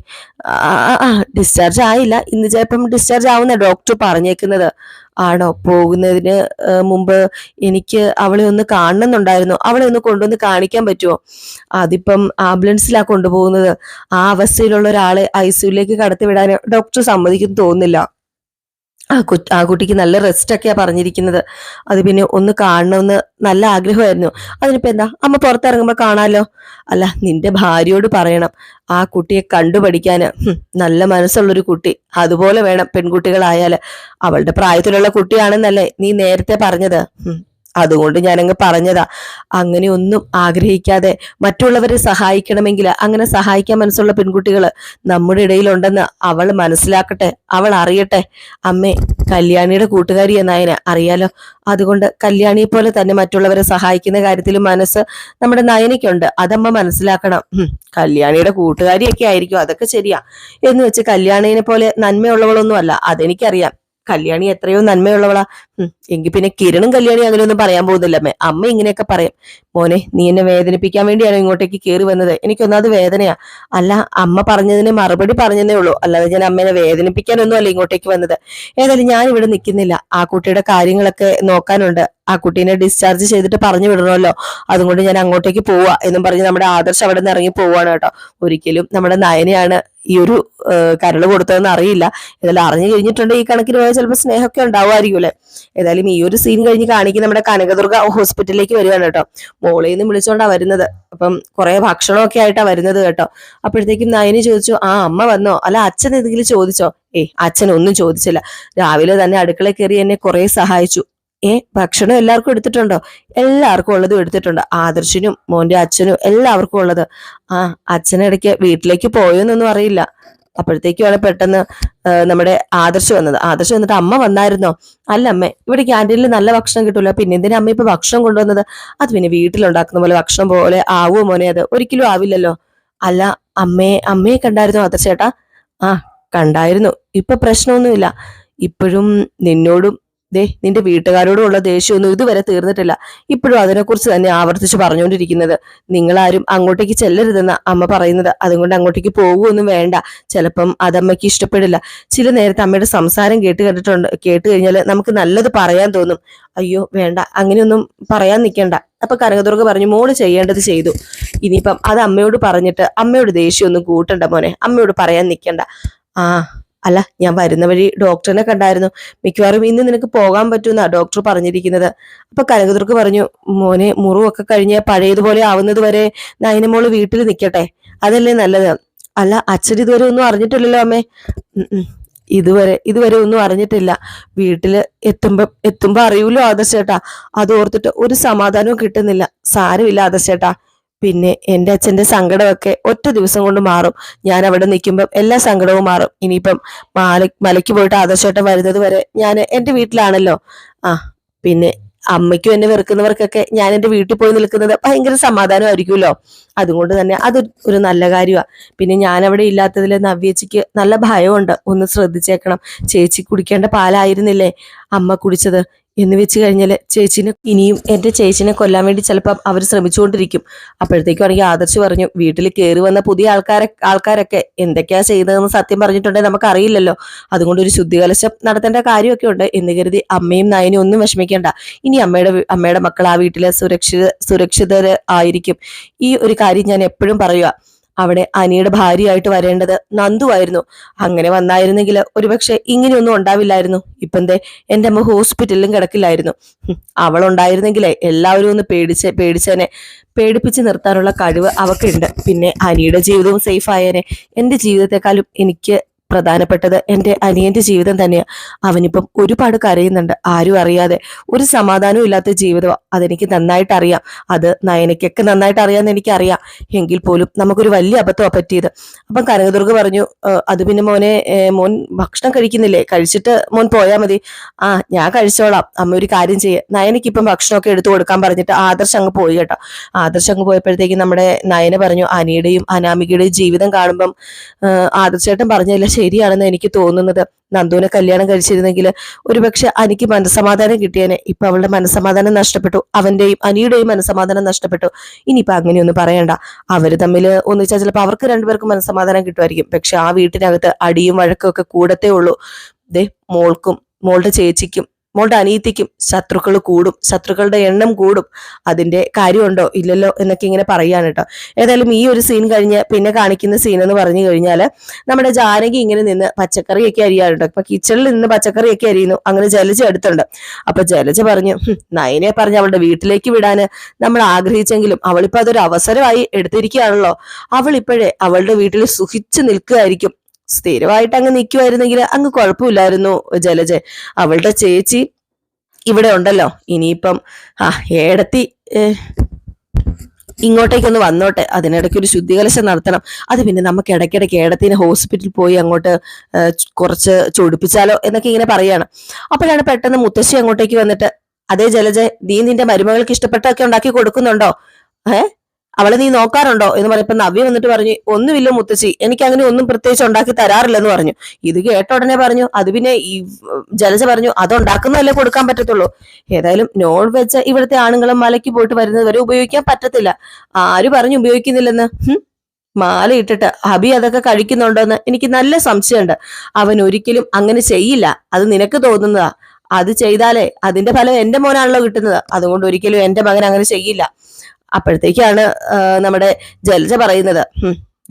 ഡിസ്ചാർജ് ആയില്ല, ഇന്ന് ചിലപ്പം ഡിസ്ചാർജ് ആവുന്ന ഡോക്ടർ പറഞ്ഞേക്കുന്നത്. ആണോ? പോകുന്നതിന് മുമ്പ് എനിക്ക് അവളെ ഒന്ന് കാണണമെന്നുണ്ടായിരുന്നു. അവളെ ഒന്ന് കൊണ്ടുവന്ന് കാണിക്കാൻ പറ്റുമോ? അതിപ്പം ആംബുലൻസിലാ കൊണ്ടുപോകുന്നത്. ആ അവസ്ഥയിലുള്ള ഒരാളെ ഐസിയുലേക്ക് കടത്തി വിടാൻ ഡോക്ടർ സമ്മതിക്കും തോന്നുന്നില്ല. ആ കുട്ടിക്ക് നല്ല റെസ്റ്റ് ഒക്കെയാ പറഞ്ഞിരിക്കുന്നത്. അത് പിന്നെ ഒന്ന് കാണണമെന്ന് നല്ല ആഗ്രഹമായിരുന്നു. അതിനിപ്പോ എന്താ, അമ്മ പുറത്തിറങ്ങുമ്പോ കാണാലോ. അല്ല, നിന്റെ ഭാര്യയോട് പറയണം ആ കുട്ടിയെ കണ്ടുപഠിക്കാന്. നല്ല മനസ്സുള്ളൊരു കുട്ടി, അതുപോലെ വേണം പെൺകുട്ടികളായാല്. അവളുടെ പ്രായത്തിലുള്ള കുട്ടിയാണെന്നല്ലേ നീ നേരത്തെ പറഞ്ഞത്? അതുകൊണ്ട് ഞാനങ്ങ് പറഞ്ഞതാ. അങ്ങനെ ഒന്നും ആഗ്രഹിക്കാതെ മറ്റുള്ളവരെ സഹായിക്കണമെങ്കിൽ അങ്ങനെ സഹായിക്കാൻ മനസ്സുള്ള പെൺകുട്ടികൾ നമ്മുടെ ഇടയിലുണ്ടെന്ന് അവൾ മനസ്സിലാക്കട്ടെ, അവൾ അറിയട്ടെ. അമ്മേ, കല്യാണിയുടെ കൂട്ടുകാരി എന്നായനെ അറിയാലോ. അതുകൊണ്ട് കല്യാണിയെ പോലെ തന്നെ മറ്റുള്ളവരെ സഹായിക്കുന്ന കാര്യത്തിലും മനസ്സ് നമ്മുടെ നയനയ്ക്കുണ്ട്. അതമ്മ മനസ്സിലാക്കണം. കല്യാണിയുടെ കൂട്ടുകാരിയൊക്കെ ആയിരിക്കും, അതൊക്കെ ശരിയാ. എന്ന് വെച്ച് കല്യാണിനെ പോലെ നന്മയുള്ളവളൊന്നും അല്ല, അതെനിക്കറിയാം. കല്യാണി എത്രയോ നന്മയുള്ളവളാ. എങ്കിൽ പിന്നെ കിരണും കല്യാണി അങ്ങനെയൊന്നും പറയാൻ പോകുന്നില്ല അമ്മേ. അമ്മ ഇങ്ങനെയൊക്കെ പറയും. മോനെ, നീ എന്നെ വേദനിപ്പിക്കാൻ വേണ്ടിയാണ് ഇങ്ങോട്ടേക്ക് കയറി വന്നത്. എനിക്കൊന്നാമത് വേദനയാ. അല്ല, അമ്മ പറഞ്ഞതിന് മറുപടി പറഞ്ഞതേ ഉള്ളൂ, അല്ലാതെ ഞാൻ അമ്മേനെ വേദനിപ്പിക്കാനൊന്നും അല്ല ഇങ്ങോട്ടേക്ക് വന്നത്. ഏതായാലും ഞാൻ ഇവിടെ നിൽക്കുന്നില്ല. ആ കുട്ടിയുടെ കാര്യങ്ങളൊക്കെ നോക്കാനുണ്ട്. ആ കുട്ടീനെ ഡിസ്ചാർജ് ചെയ്തിട്ട് പറഞ്ഞു വിടണമല്ലോ. അതുകൊണ്ട് ഞാൻ അങ്ങോട്ടേക്ക് പോവാ എന്നും പറഞ്ഞ് നമ്മുടെ ആദർശ് അവിടെ നിന്ന് ഇറങ്ങി പോവാണ് കേട്ടോ. ഒരിക്കലും നമ്മുടെ നയനയാണ് ഈ ഒരു കരള് കൊടുത്തതെന്ന് അറിയില്ല. ഏതായാലും അറിഞ്ഞു കഴിഞ്ഞിട്ടുണ്ട് ഈ കണക്കിന് പോയാൽ ചിലപ്പോൾ സ്നേഹമൊക്കെ ഉണ്ടാവുമായിരിക്കും അല്ലെ. ഏതായാലും ഈ ഒരു സീൻ കഴിഞ്ഞ് കാണിക്കുന്ന നമ്മുടെ കനകദുർഗ ഹോസ്പിറ്റലിലേക്ക് വരികയാണ് കേട്ടോ. മോളയിൽ നിന്ന് വിളിച്ചോണ്ടാ വരുന്നത്. അപ്പം കുറെ ഭക്ഷണമൊക്കെ ആയിട്ടാ വരുന്നത് കേട്ടോ. അപ്പോഴത്തേക്കും നയനി ചോദിച്ചു, ആ അമ്മ വന്നോ? അല്ല, അച്ഛൻ എന്തെങ്കിലും ചോദിച്ചോ? അച്ഛൻ ഒന്നും ചോദിച്ചില്ല. രാവിലെ തന്നെ അടുക്കളയിൽ കയറി എന്നെ കുറെ സഹായിച്ചു. ഭക്ഷണം എല്ലാവർക്കും എടുത്തിട്ടുണ്ടോ? എല്ലാവർക്കും ഉള്ളതും എടുത്തിട്ടുണ്ട്. ആദർശിനും മോന്റെ അച്ഛനും എല്ലാവർക്കും ഉള്ളത്. അച്ഛനിടയ്ക്ക് വീട്ടിലേക്ക് പോയോന്നൊന്നും അറിയില്ല. അപ്പോഴത്തേക്കുമാണ് പെട്ടെന്ന് നമ്മുടെ ആദർശ് വന്നത്. ആദർശ് വന്നിട്ട്, അമ്മ വന്നായിരുന്നോ? അല്ല അമ്മേ, ഇവിടെ ക്യാൻറ്റീനിൽ നല്ല ഭക്ഷണം കിട്ടൂല, പിന്നെ എന്തിനാ അമ്മ ഇപ്പൊ ഭക്ഷണം കൊണ്ടുവന്നത്? അത് പിന്നെ വീട്ടിലുണ്ടാക്കുന്ന പോലെ ഭക്ഷണം പോലെ ആവുമോ മോനെ? അത് ഒരിക്കലും ആവില്ലല്ലോ. അല്ല, അമ്മയെ കണ്ടായിരുന്നോ ആദർശേട്ടാ? കണ്ടായിരുന്നു. ഇപ്പൊ പ്രശ്നമൊന്നുമില്ല. ഇപ്പോഴും നിന്നോടും നിന്റെ വീട്ടുകാരോടും ഉള്ള ദേഷ്യമൊന്നും ഇതുവരെ തീർന്നിട്ടില്ല. ഇപ്പോഴും അതിനെക്കുറിച്ച് തന്നെ ആവർത്തിച്ച് പറഞ്ഞുകൊണ്ടിരിക്കുന്നത്. നിങ്ങളാരും അങ്ങോട്ടേക്ക് ചെല്ലരുതെന്ന അമ്മ പറയുന്നത്. അതുകൊണ്ട് അങ്ങോട്ടേക്ക് പോകുകയൊന്നും വേണ്ട. ചിലപ്പം അതമ്മയ്ക്ക് ഇഷ്ടപ്പെടില്ല. ചില നേരത്തെ അമ്മയുടെ സംസാരം കേട്ട് കഴിഞ്ഞാൽ നമുക്ക് നല്ലത് പറയാൻ തോന്നും. അയ്യോ വേണ്ട, അങ്ങനെയൊന്നും പറയാൻ നിൽക്കണ്ട. അപ്പൊ കനകദുർഗ പറഞ്ഞു, മോള് ചെയ്യേണ്ടത് ചെയ്തു. ഇനിയിപ്പം അത് അമ്മയോട് പറഞ്ഞിട്ട് അമ്മയോട് ദേഷ്യമൊന്നും കൂട്ടണ്ട മോനെ, അമ്മയോട് പറയാൻ നിൽക്കണ്ട. അല്ല, ഞാൻ വരുന്ന വഴി ഡോക്ടറിനെ കണ്ടായിരുന്നു. മിക്കവാറും ഇന്ന് നിനക്ക് പോകാൻ പറ്റുമെന്നാ ഡോക്ടർ പറഞ്ഞിരിക്കുന്നത്. അപ്പൊ കനകദുർഗ പറഞ്ഞു, മോനെ മുറിവൊക്കെ കഴിഞ്ഞ് പഴയതുപോലെ ആവുന്നത് വരെ നയനമോള് വീട്ടിൽ നിൽക്കട്ടെ, അതല്ലേ നല്ലത്. അല്ല, അച്ഛൻ ഇതുവരെ ഒന്നും അറിഞ്ഞിട്ടില്ലല്ലോ അമ്മേ? ഇതുവരെ ഒന്നും അറിഞ്ഞിട്ടില്ല. വീട്ടില് എത്തുമ്പോ അറിയൂലോ ആദർശേട്ടാ. അത് ഓർത്തിട്ട് ഒരു സമാധാനവും കിട്ടുന്നില്ല. സാരമില്ല ആദർശേട്ടാ. പിന്നെ എന്റെ അച്ഛന്റെ സങ്കടമൊക്കെ ഒറ്റ ദിവസം കൊണ്ട് മാറും. ഞാൻ അവിടെ നിൽക്കുമ്പം എല്ലാ സങ്കടവും മാറും. ഇനിയിപ്പം മലയ്ക്ക് പോയിട്ട് ആദർശേട്ടൻ വരുന്നത് വരെ ഞാൻ എന്റെ വീട്ടിലാണല്ലോ. പിന്നെ അമ്മയ്ക്കും എന്നെ വെറുക്കുന്നവർക്കൊക്കെ ഞാൻ എന്റെ വീട്ടിൽ പോയി നിൽക്കുന്നത് ഭയങ്കര സമാധാനമായിരിക്കുമല്ലോ. അതുകൊണ്ട് തന്നെ അത് ഒരു നല്ല കാര്യമാണ്. പിന്നെ ഞാൻ അവിടെ ഇല്ലാത്തതിൽ നവ്യേച്ചിക്ക് നല്ല ഭയമുണ്ട്. ഒന്ന് ശ്രദ്ധിച്ചേക്കണം. ചേച്ചി കുടിക്കേണ്ട പാലായിരുന്നില്ലേ അമ്മ കുടിച്ചത്? എന്ന് വെച്ച് കഴിഞ്ഞാൽ ചേച്ചിനെ ഇനിയും എൻ്റെ ചേച്ചിനെ കൊല്ലാൻ വേണ്ടി ചിലപ്പം അവർ ശ്രമിച്ചുകൊണ്ടിരിക്കും. അപ്പോഴത്തേക്കും ആണെങ്കിൽ ആദർശ് പറഞ്ഞു, വീട്ടിൽ കയറി വന്ന പുതിയ ആൾക്കാരൊക്കെ എന്തൊക്കെയാ ചെയ്തതെന്ന് സത്യം പറഞ്ഞിട്ടുണ്ടെങ്കിൽ നമുക്ക് അറിയില്ലല്ലോ. അതുകൊണ്ട് ഒരു ശുദ്ധികലശം നടത്തേണ്ട കാര്യമൊക്കെ ഉണ്ട് എന്ന് കരുതി അമ്മയും നയനും ഒന്നും വിഷമിക്കേണ്ട. ഇനി അമ്മയുടെ മക്കൾ ആ വീട്ടിലെ സുരക്ഷിതര് ആയിരിക്കും. ഈ ഒരു കാര്യം ഞാൻ എപ്പോഴും പറയുക. അവിടെ അനിയുടെ ഭാര്യയായിട്ട് വരേണ്ടത് നന്ദുവായിരുന്നു. അങ്ങനെ വന്നായിരുന്നെങ്കിൽ ഒരുപക്ഷെ ഇങ്ങനെയൊന്നും ഉണ്ടാവില്ലായിരുന്നു. ഇപ്പന്തേ എന്റെ അമ്മ ഹോസ്പിറ്റലിലും കിടക്കില്ലായിരുന്നു. അവളുണ്ടായിരുന്നെങ്കിലേ എല്ലാവരും ഒന്ന് പേടിച്ചേനെ. പേടിപ്പിച്ച് നിർത്താനുള്ള കഴിവ് അവക്കുണ്ട്. പിന്നെ അനിയുടെ ജീവിതവും സേഫ് ആയേനെ. എന്റെ ജീവിതത്തെക്കാളും എനിക്ക് പ്രധാനപ്പെട്ടത് എൻ്റെ അനിയന്റെ ജീവിതം തന്നെയാ. അവനിപ്പം ഒരുപാട് കരയുന്നുണ്ട്, ആരും അറിയാതെ. ഒരു സമാധാനവും ഇല്ലാത്ത ജീവിതമാണ്. അതെനിക്ക് നന്നായിട്ട് അറിയാം. അത് നയനയ്ക്കൊക്കെ നന്നായിട്ട് അറിയാമെന്ന് എനിക്കറിയാം. എങ്കിൽ പോലും നമുക്കൊരു വലിയ അബദ്ധമാണ് പറ്റിയത്. അപ്പം കനകദുർഗ പറഞ്ഞു, അത് പിന്നെ മോൻ ഭക്ഷണം കഴിക്കുന്നില്ലേ? കഴിച്ചിട്ട് മോൻ പോയാൽ മതി. ആ, ഞാൻ കഴിച്ചോളാം. അമ്മ ഒരു കാര്യം ചെയ്യേ, നയനയ്ക്ക് ഇപ്പം ഭക്ഷണമൊക്കെ എടുത്തു കൊടുക്കാൻ പറഞ്ഞിട്ട് ആദർശ് അങ്ങ് പോയി കേട്ടോ. ആദർശ് അങ്ങ് പോയപ്പോഴത്തേക്കും നമ്മുടെ നയന പറഞ്ഞു, അനിയുടെയും അനാമികയുടെയും ജീവിതം കാണുമ്പം ആദർശേട്ടൻ പറഞ്ഞില്ല, ശരിയാണെന്ന് എനിക്ക് തോന്നുന്നത്. നന്ദുവിനെ കല്യാണം കഴിച്ചിരുന്നെങ്കിൽ ഒരുപക്ഷെ അനിക്ക് മനസ്സമാധാനം കിട്ടിയേനെ. ഇപ്പൊ അവളുടെ മനസ്സമാധാനം നഷ്ടപ്പെട്ടു, അവന്റെയും അനിയുടെയും മനസ്സമാധാനം നഷ്ടപ്പെട്ടു. ഇനിയിപ്പൊ അങ്ങനെയൊന്നും പറയണ്ട. അവര് തമ്മിൽ ഒന്നിച്ചാൽ ചിലപ്പോൾ അവർക്ക് രണ്ടുപേർക്കും മനസ്സമാധാനം കിട്ടുമായിരിക്കും. പക്ഷെ ആ വീട്ടിനകത്ത് അടിയും വഴക്കും ഒക്കെ കൂടത്തേ ഉള്ളൂ. ദേ, മോൾക്കും മോളുടെ ചേച്ചിക്കും മോളുടെ അനിയത്തിക്കും ശത്രുക്കൾ കൂടും, ശത്രുക്കളുടെ എണ്ണം കൂടും. അതിന്റെ കാര്യമുണ്ടോ ഇല്ലല്ലോ എന്നൊക്കെ ഇങ്ങനെ പറയാണ് കേട്ടോ. ഏതായാലും ഈ ഒരു സീൻ കഴിഞ്ഞ് പിന്നെ കാണിക്കുന്ന സീൻ എന്ന് പറഞ്ഞു കഴിഞ്ഞാല് നമ്മുടെ ജാനകി ഇങ്ങനെ നിന്ന് പച്ചക്കറിയൊക്കെ അരിയാറുണ്ട്. ഇപ്പൊ കിച്ചണിൽ നിന്ന് പച്ചക്കറിയൊക്കെ അരിയുന്നു. അങ്ങനെ ജലജ എടുത്തുണ്ട്. അപ്പൊ ജലജ പറഞ്ഞു, നയനെ പറഞ്ഞ് അവളുടെ വീട്ടിലേക്ക് വിടാന് നമ്മൾ ആഗ്രഹിച്ചെങ്കിലും അവളിപ്പോ അതൊരു അവസരമായി എടുത്തിരിക്കുകയാണല്ലോ. അവൾ ഇപ്പോഴേ അവളുടെ വീട്ടിൽ സുഖിച്ചു നിൽക്കുകയായിരിക്കും. സ്ഥിരമായിട്ട് അങ്ങ് നിൽക്കുമായിരുന്നെങ്കിൽ അങ്ങ് കുഴപ്പമില്ലായിരുന്നു ജലജ. അവളുടെ ചേച്ചി ഇവിടെ ഉണ്ടല്ലോ. ഇനിയിപ്പം ഏടത്തി ഇങ്ങോട്ടേക്കൊന്ന് വന്നോട്ടെ. അതിനിടയ്ക്ക് ഒരു ശുദ്ധികലശം നടത്തണം. അത് പിന്നെ നമുക്ക് ഇടയ്ക്കിടയ്ക്ക് ഏടത്തിന് ഹോസ്പിറ്റലിൽ പോയി അങ്ങോട്ട് കുറച്ച് ചൊടിപ്പിച്ചാലോ എന്നൊക്കെ ഇങ്ങനെ പറയാണ്. അപ്പോഴാണ് പെട്ടെന്ന് മുത്തശ്ശി അങ്ങോട്ടേക്ക് വന്നിട്ട്, അതേ ജലജ, നീ നിന്റെ മരുമകൾക്ക് ഇഷ്ടപ്പെട്ടൊക്കെ ഉണ്ടാക്കി കൊടുക്കുന്നുണ്ടോ? അവളെ നീ നോക്കാറുണ്ടോ എന്ന് പറഞ്ഞപ്പോ നവ്യ വന്നിട്ട് പറഞ്ഞു, ഒന്നുമില്ല മുത്തശ്ശി, എനിക്ക് അങ്ങനെ ഒന്നും പ്രത്യേകിച്ച് ഉണ്ടാക്കി തരാറില്ലെന്ന് പറഞ്ഞു. ഇത് കേട്ട ഉടനെ പറഞ്ഞു, അത് പിന്നെ ഈ ജലജ പറഞ്ഞു, അതുണ്ടാക്കുന്നതല്ലേ കൊടുക്കാൻ പറ്റത്തുള്ളൂ. ഏതായാലും നോൺ വെജ് ഇവിടുത്തെ ആണുങ്ങളും മലയ്ക്ക് പോയിട്ട് വരുന്നത് വരെ ഉപയോഗിക്കാൻ പറ്റത്തില്ല. ആര് പറഞ്ഞു ഉപയോഗിക്കുന്നില്ലെന്ന്? മാല ഇട്ടിട്ട് ഹബി അതൊക്കെ കഴിക്കുന്നുണ്ടോന്ന് എനിക്ക് നല്ല സംശയമുണ്ട്. അവൻ ഒരിക്കലും അങ്ങനെ ചെയ്യില്ല. അത് നിനക്ക് തോന്നുന്നതാ. അത് ചെയ്താലേ അതിന്റെ ഫലം എന്റെ മോനാണല്ലോ കിട്ടുന്നത്. അതുകൊണ്ട് ഒരിക്കലും എന്റെ മകൻ അങ്ങനെ ചെയ്യില്ല. അപ്പോഴത്തേക്കാണ് നമ്മുടെ ജലജ പറയുന്നത്,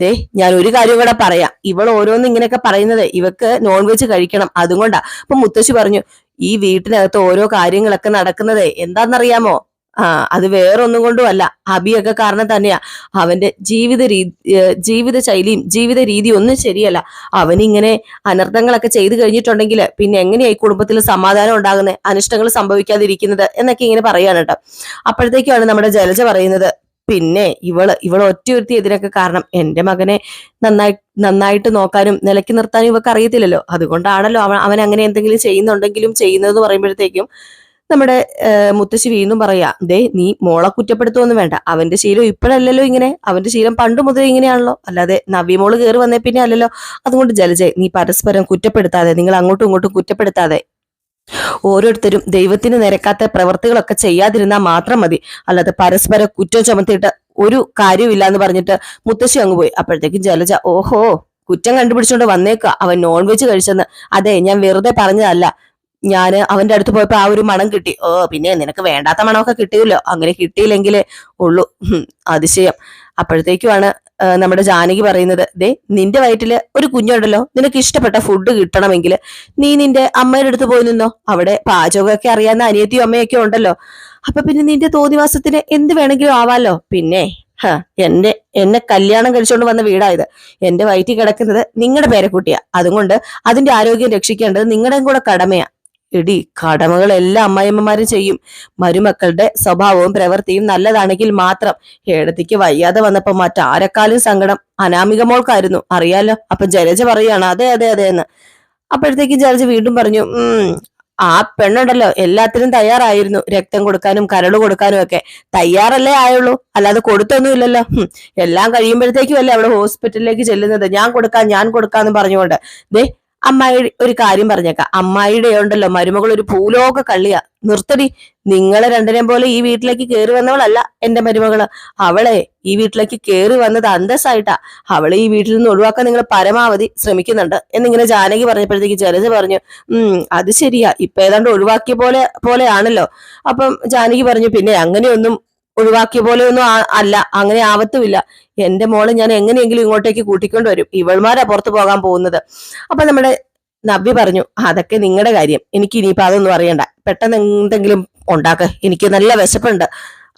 ദേ, ഞാൻ ഒരു കാര്യം കൂടെ പറയാം. ഇവൾ ഓരോന്ന് ഇങ്ങനെയൊക്കെ പറയുന്നത് ഇവക്ക് നോൺ വെജ് കഴിക്കണം, അതുകൊണ്ടാ. അപ്പൊ മുത്തശ്ശി പറഞ്ഞു, ഈ വീട്ടിനകത്ത് ഓരോ കാര്യങ്ങളൊക്കെ നടക്കുന്നത് എന്താണെന്നറിയാമോ? അത് വേറൊന്നും കൊണ്ടും അല്ല, ഹബിയൊക്കെ കാരണം തന്നെയാ. അവന്റെ ജീവിത ശൈലിയും ജീവിത രീതിയും ഒന്നും ശരിയല്ല. അവനിങ്ങനെ അനർത്ഥങ്ങളൊക്കെ ചെയ്തു കഴിഞ്ഞിട്ടുണ്ടെങ്കിൽ പിന്നെ എങ്ങനെയായി കുടുംബത്തിൽ സമാധാനം ഉണ്ടാകുന്നത്, അനിഷ്ടങ്ങൾ സംഭവിക്കാതിരിക്കുന്നത് എന്നൊക്കെ ഇങ്ങനെ പറയാണ് കേട്ടോ. അപ്പോഴത്തേക്കാണ് നമ്മുടെ ജലജ പറയുന്നത്, പിന്നെ ഇവള് ഒറ്റയൊരുത്തി ഇതിനൊക്കെ കാരണം എന്റെ മകനെ നന്നായിട്ട് നോക്കാനും നിലയ്ക്ക് നിർത്താനും ഇവക്ക് അറിയത്തില്ലല്ലോ. അതുകൊണ്ടാണല്ലോ അവൻ അങ്ങനെ എന്തെങ്കിലും ചെയ്യുന്നുണ്ടെങ്കിലും ചെയ്യുന്നതെന്ന് പറയുമ്പോഴത്തേക്കും നമ്മുടെ മുത്തശ്ശി വീണ്ടും പറയാ, ദേ, നീ മോളെ കുറ്റപ്പെടുത്തുമൊന്നും വേണ്ട. അവന്റെ ശീലം ഇപ്പോഴല്ലല്ലോ ഇങ്ങനെ, അവന്റെ ശീലം പണ്ട് മുതൽ ഇങ്ങനെയാണല്ലോ, അല്ലാതെ നവ്യമോള് കയറി വന്നേ പിന്നെ അല്ലല്ലോ. അതുകൊണ്ട് ജലജ, നീ പരസ്പരം കുറ്റപ്പെടുത്താതെ, നിങ്ങൾ അങ്ങോട്ടും ഇങ്ങോട്ടും കുറ്റപ്പെടുത്താതെ, ഓരോരുത്തരും ദൈവത്തിന് നിരക്കാത്ത പ്രവർത്തികളൊക്കെ ചെയ്യാതിരുന്നാൽ മാത്രം മതി. അല്ലാതെ പരസ്പരം കുറ്റം ചുമത്തിയിട്ട് ഒരു കാര്യമില്ല എന്ന് പറഞ്ഞിട്ട് മുത്തശ്ശി അങ്ങ് പോയി. അപ്പോഴത്തേക്കും ജലജ, ഓഹോ, കുറ്റം കണ്ടുപിടിച്ചോണ്ട് വന്നേക്കുക അവൻ നോൺ വെജ് കഴിച്ചെന്ന്. അതെ, ഞാൻ വെറുതെ പറഞ്ഞതല്ല. ഞാന് അവന്റെ അടുത്ത് പോയപ്പോ ആ ഒരു മണം കിട്ടി. പിന്നെ നിനക്ക് വേണ്ടാത്ത മണമൊക്കെ കിട്ടിയല്ലോ. അങ്ങനെ കിട്ടിയില്ലെങ്കിൽ ഉള്ളൂ അതിശയം. അപ്പോഴത്തേക്കുമാണ് നമ്മുടെ ജാനകി പറയുന്നത്, ദേ, നിന്റെ വയറ്റില് ഒരു കുഞ്ഞുണ്ടല്ലോ, നിനക്ക് ഇഷ്ടപ്പെട്ട ഫുഡ് കിട്ടണമെങ്കിൽ നീ നിന്റെ അമ്മയുടെ അടുത്ത് പോയി നിന്നോ. അവിടെ പാചകമൊക്കെ അറിയാവുന്ന അനിയത്തിയും അമ്മയൊക്കെ ഉണ്ടല്ലോ. അപ്പൊ പിന്നെ നിന്റെ തോന്നിവാസത്തിന് എന്ത് വേണമെങ്കിലും ആവാലോ. പിന്നെ എന്നെ കല്യാണം കഴിച്ചുകൊണ്ട് വന്ന വീടായത്. എന്റെ വയറ്റിൽ കിടക്കുന്നത് നിങ്ങളുടെ പേരക്കുട്ടിയാ. അതുകൊണ്ട് അതിന്റെ ആരോഗ്യം രക്ഷിക്കേണ്ടത് നിങ്ങളുടെയും കൂടെ കടമയാ. എടി, കടമകൾ എല്ലാ അമ്മായിയമ്മമാരും ചെയ്യും. മരുമക്കളുടെ സ്വഭാവവും പ്രവൃത്തിയും നല്ലതാണെങ്കിൽ മാത്രം. ഏടത്തിക്ക് വയ്യാതെ വന്നപ്പോ മറ്റാരെക്കാളും സങ്കടം അനാമിക മോൾക്കായിരുന്നു, അറിയാലോ. അപ്പൊ ജലജ പറയാണ്, അതെ അതെ അതെ എന്ന്. അപ്പോഴത്തേക്ക് ജലജ വീണ്ടും പറഞ്ഞു, ആ പെണ്ണുണ്ടല്ലോ എല്ലാത്തിനും തയ്യാറായിരുന്നു, രക്തം കൊടുക്കാനും കരള് കൊടുക്കാനും ഒക്കെ തയ്യാറല്ലേ ആയുള്ളൂ, അല്ലാതെ കൊടുത്തൊന്നുമില്ലല്ലോ. എല്ലാം കഴിയുമ്പോഴത്തേക്കും അല്ലേ അവള് ഹോസ്പിറ്റലിലേക്ക് ചെല്ലുന്നത്. ഞാൻ കൊടുക്കാന്ന് പറഞ്ഞുകൊണ്ട്. ദേ, അമ്മായി ഒരു കാര്യം പറഞ്ഞേക്കാം, അമ്മായിയുടെ ഉണ്ടല്ലോ മരുമകൾ ഒരു ഭൂലോക കള്ളിയാ. നിർത്തടി, നിങ്ങളെ രണ്ടിനെയും പോലെ ഈ വീട്ടിലേക്ക് കയറി വന്നവളല്ല എന്റെ മരുമകള്. അവളെ ഈ വീട്ടിലേക്ക് കയറി വന്നത് അന്തസ്സായിട്ടാ. അവളെ ഈ വീട്ടിൽ നിന്ന് ഒഴിവാക്കാൻ നിങ്ങൾ പരമാവധി ശ്രമിക്കുന്നുണ്ട് എന്നിങ്ങനെ ജാനകി പറഞ്ഞപ്പോഴത്തേക്ക് ജലജ പറഞ്ഞു, അത് ശരിയാ, ഇപ്പൊ ഏതാണ്ട് ഒഴിവാക്കിയ പോലെയാണല്ലോ. അപ്പം ജാനകി പറഞ്ഞു, പിന്നെ അങ്ങനെയൊന്നും ഒഴിവാക്കിയ പോലെയൊന്നും അല്ല, അങ്ങനെ ആവത്തുമില്ല. എന്റെ മോളെ ഞാൻ എങ്ങനെയെങ്കിലും ഇങ്ങോട്ടേക്ക് കൂട്ടിക്കൊണ്ട് വരും. ഇവൾമാരാ പുറത്തു പോകാൻ പോകുന്നത്. അപ്പൊ നമ്മുടെ നവ്യ പറഞ്ഞു, അതൊക്കെ നിങ്ങളുടെ കാര്യം, എനിക്ക് ഇനിയിപ്പോ അതൊന്നും അറിയണ്ട. പെട്ടെന്ന് എന്തെങ്കിലും ഉണ്ടാക്ക, എനിക്ക് നല്ല വിശപ്പുണ്ട്.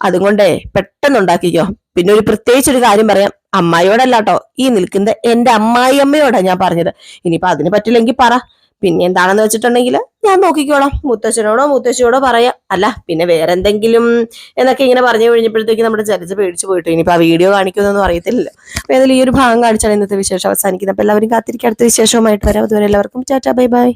അതുകൊണ്ടേ പെട്ടെന്ന് ഉണ്ടാക്കിക്കോ. പിന്നെ ഒരു പ്രത്യേകിച്ച് ഒരു കാര്യം പറയാം, അമ്മായിയോടല്ലാട്ടോ, ഈ നിൽക്കുന്ന എന്റെ അമ്മായിയമ്മയോടാ ഞാൻ പറഞ്ഞത്. ഇനിയിപ്പോ അതിന് പറ്റില്ലെങ്കിൽ പറ. പിന്നെ എന്താണെന്ന് വെച്ചിട്ടുണ്ടെങ്കിൽ ഞാൻ നോക്കിക്കോളാം, മുത്തച്ഛനോടോ മുത്തശ്ശിയോടോ പറയാം. അല്ല പിന്നെ വേറെ എന്തെങ്കിലും എന്നൊക്കെ ഇങ്ങനെ പറഞ്ഞു കഴിഞ്ഞപ്പോഴത്തേക്ക് നമ്മുടെ ജലജ പേടിച്ചു പോയിട്ട് ഇനിയിപ്പോ ആ വീഡിയോ കാണിക്കുന്നൊന്നും അറിയത്തില്ലല്ലോ. അപ്പൊ ഏതായാലും ഈ ഒരു ഭാഗം കാണിച്ചാണ് ഇന്നത്തെ വിശേഷം അവസാനിക്കുന്നത്. അപ്പൊ എല്ലാവരും കാത്തിരിക്കുക, അടുത്ത വിശേഷവുമായിട്ട് വരാം. അതുവരെ എല്ലാവർക്കും ടാറ്റാ, ബൈ ബൈ.